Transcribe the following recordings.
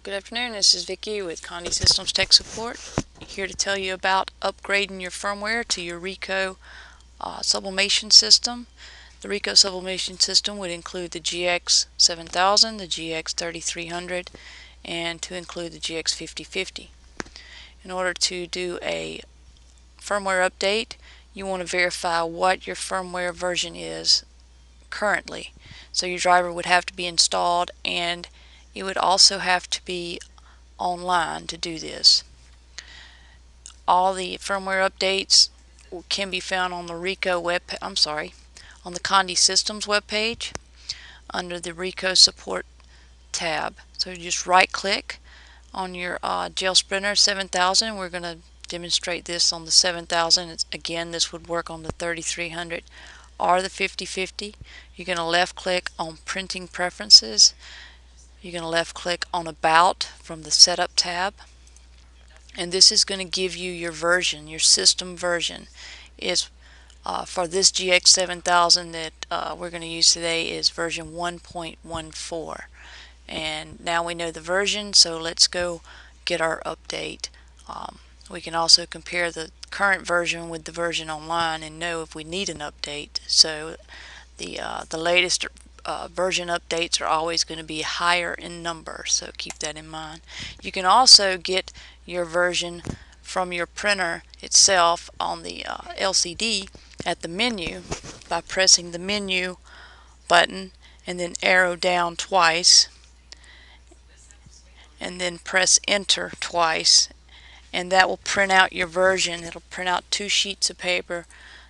Good afternoon, this is Vicki with Conde Systems Tech Support, here to tell you about upgrading your firmware to your Ricoh sublimation system. The Ricoh sublimation system would include the GX7000, the GX3300, and to include the GX5050. In order to do a firmware update, you want to verify what your firmware version is currently. So your driver would have to be installed, and it would also have to be online to do this. All the firmware updates can be found on the on the Conde Systems webpage under the Ricoh Support tab. So you just right click on your gel sprinter 7000. We're going to demonstrate this on the 7000. Again, this would work on the 3300 or the 5050. You're going to left click on printing preferences. You're going to left click on About from the Setup tab, and this is going to give you your version, your system version. Is for this GX7000 that we're going to use today is version 1.14, and now we know the version, so let's go get our update. We can also compare the current version with the version online and know if we need an update. So the latest version updates are always going to be higher in number, so keep that in mind. You can also get your version from your printer itself on the LCD at the menu by pressing the menu button and then arrow down twice and then press enter twice, and that will print out your version. It'll print out 2 sheets of paper,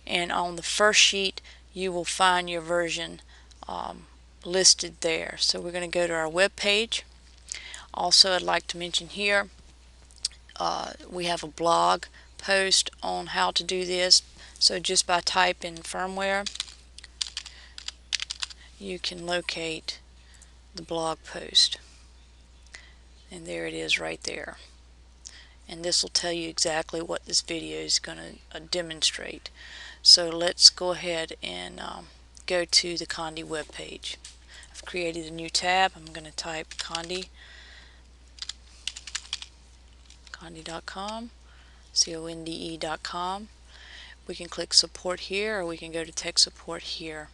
and on the first sheet you will find your version listed there. So we're going to go to our web page. Also, I'd like to mention here we have a blog post on how to do this. So just by typing firmware, you can locate the blog post, and there it is right there. And this will tell you exactly what this video is going to demonstrate. So let's go ahead and go to the Conde web page. I've created a new tab. I'm going to type conde.com, conde.com. We can click support here, or we can go to tech support here.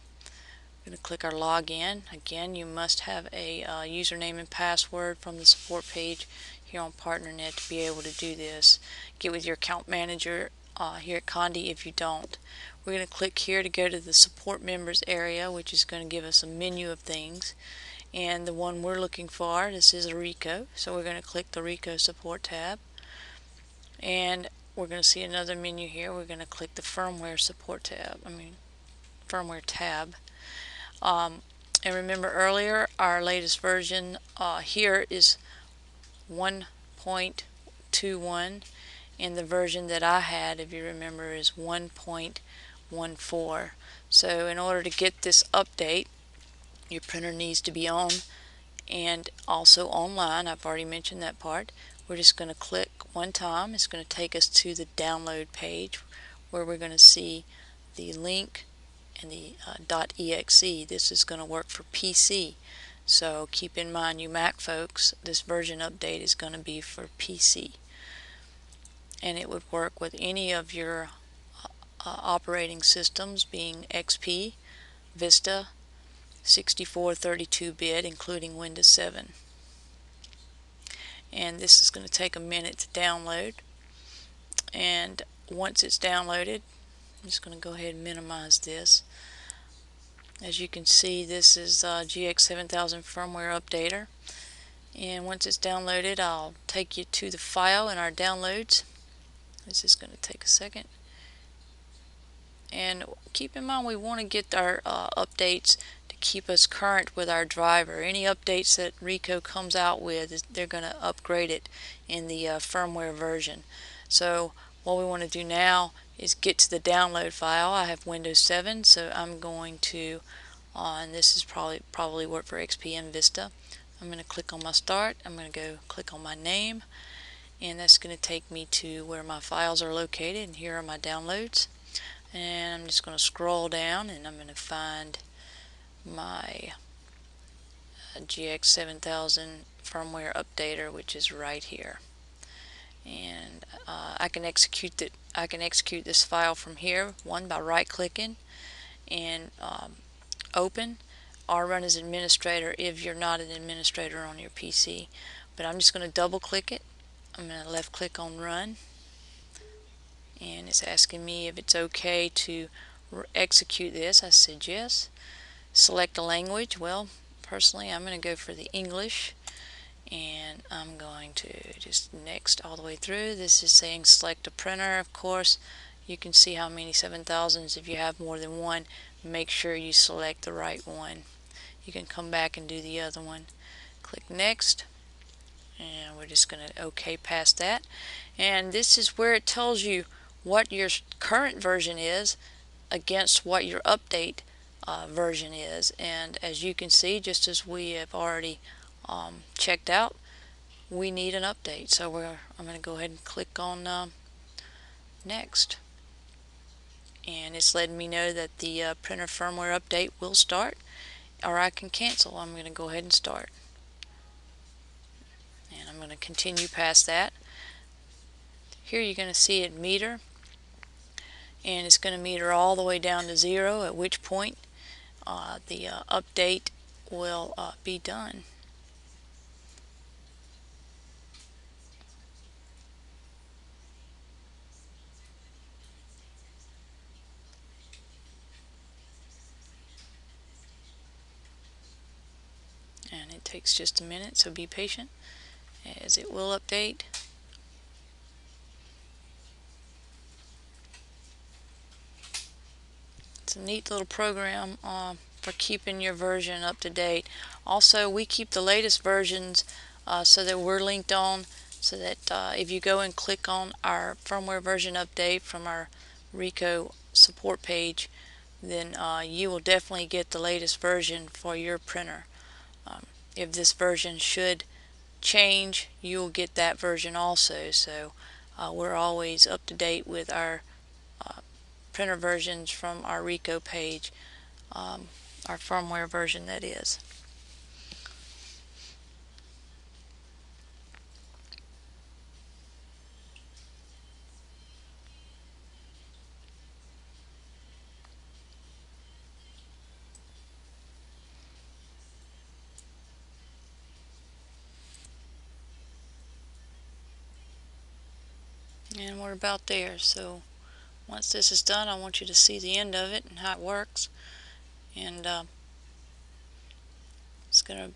We're going to click our login. Again, you must have a username and password from the support page here on PartnerNet to be able to do this. Get with your account manager here at Conde if you don't. We're going to click here to go to the support members area, which is going to give us a menu of things. And the one we're looking for, this is a Ricoh, so we're going to click the Ricoh support tab. And we're going to see another menu here. We're going to click the firmware support tab, firmware tab. And remember earlier, our latest version here is 1.21, and the version that I had, if you remember, is 1.14. So in order to get this update, your printer needs to be on and also online. I've already mentioned that part. We're just going to click one time. It's going to take us to the download page where we're going to see the link and the .exe. This is going to work for PC. So keep in mind, you Mac folks, this version update is going to be for PC. And it would work with any of your operating systems, being XP, Vista, 64, 32-bit, including Windows 7. And this is going to take a minute to download. And once it's downloaded, I'm just going to go ahead and minimize this. As you can see, this is GX7000 firmware updater. And once it's downloaded, I'll take you to the file in our downloads. This is going to take a second. And keep in mind, we want to get our updates to keep us current with our driver. Any updates that Ricoh comes out with, they're going to upgrade it in the firmware version. So what we want to do now is get to the download file. I have Windows 7, so I'm going to, and this is probably work for XP and Vista. I'm going to click on my start. I'm going to go click on my name, and that's going to take me to where my files are located, and here are my downloads. And I'm just going to scroll down, and I'm going to find my GX7000 firmware updater, which is right here. And I can execute this file from here, one by right-clicking and open, or run as administrator if you're not an administrator on your PC. But I'm just going to double-click it. I'm going to left-click on Run, and it's asking me if it's okay to execute this. I said yes. Select a language. Well, personally, I'm going to go for the English, and I'm going to just next all the way through. This is saying select a printer. Of course, you can see how many 7,000s. If you have more than one, make sure you select the right one. You can come back and do the other one. Click next, and we're just going to OK past that. And this is where it tells you what your current version is against what your update version is. And as you can see, just as we have already checked out, we need an update. So I'm going to go ahead and click on next, and it's letting me know that the printer firmware update will start, or I can cancel. I'm going to go ahead and start, and I'm going to continue past that. Here you're going to see it meter, and it's going to meter all the way down to 0, at which point the update will be done. And it takes just a minute, so be patient as it will update. It's a neat little program for keeping your version up to date. Also, we keep the latest versions so that we're linked on, so that if you go and click on our firmware version update from our Ricoh support page, then you will definitely get the latest version for your printer. If this version should change, you will get that version also. So we're always up to date with our printer versions from our Ricoh page, our firmware version, that is. And we're about there. So once this is done, I want you to see the end of it and how it works. And it's going to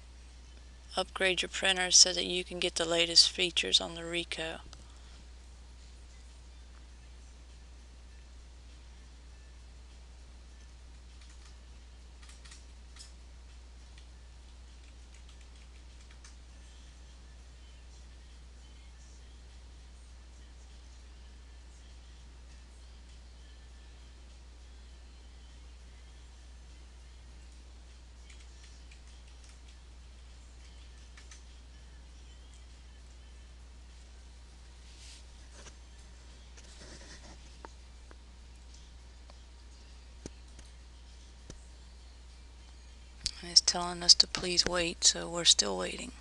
upgrade your printer so that you can get the latest features on the Ricoh. And it's telling us to please wait, so we're still waiting.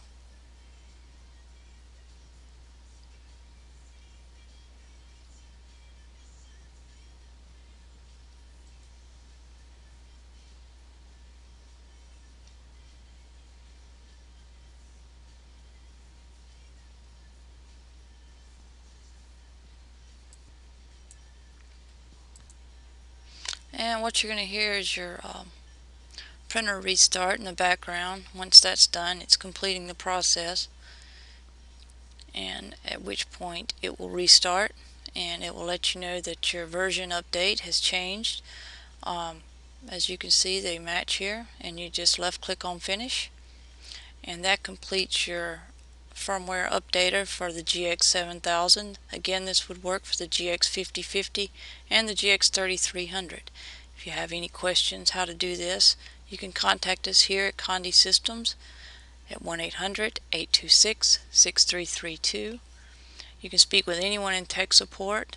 And what you're going to hear is your printer restart in the background. Once that's done, it's completing the process, and at which point it will restart, and it will let you know that your version update has changed. As you can see, they match here, and you just left click on finish, and that completes your firmware updater for the GX7000. Again, this would work for the GX5050 and the GX3300. If you have any questions how to do this, you can contact us here at Condy Systems at 1-800-826-6332. You can speak with anyone in tech support,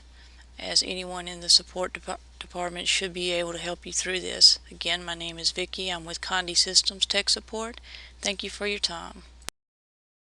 as anyone in the support department should be able to help you through this. Again, my name is Vicki. I'm with Condy Systems Tech Support. Thank you for your time.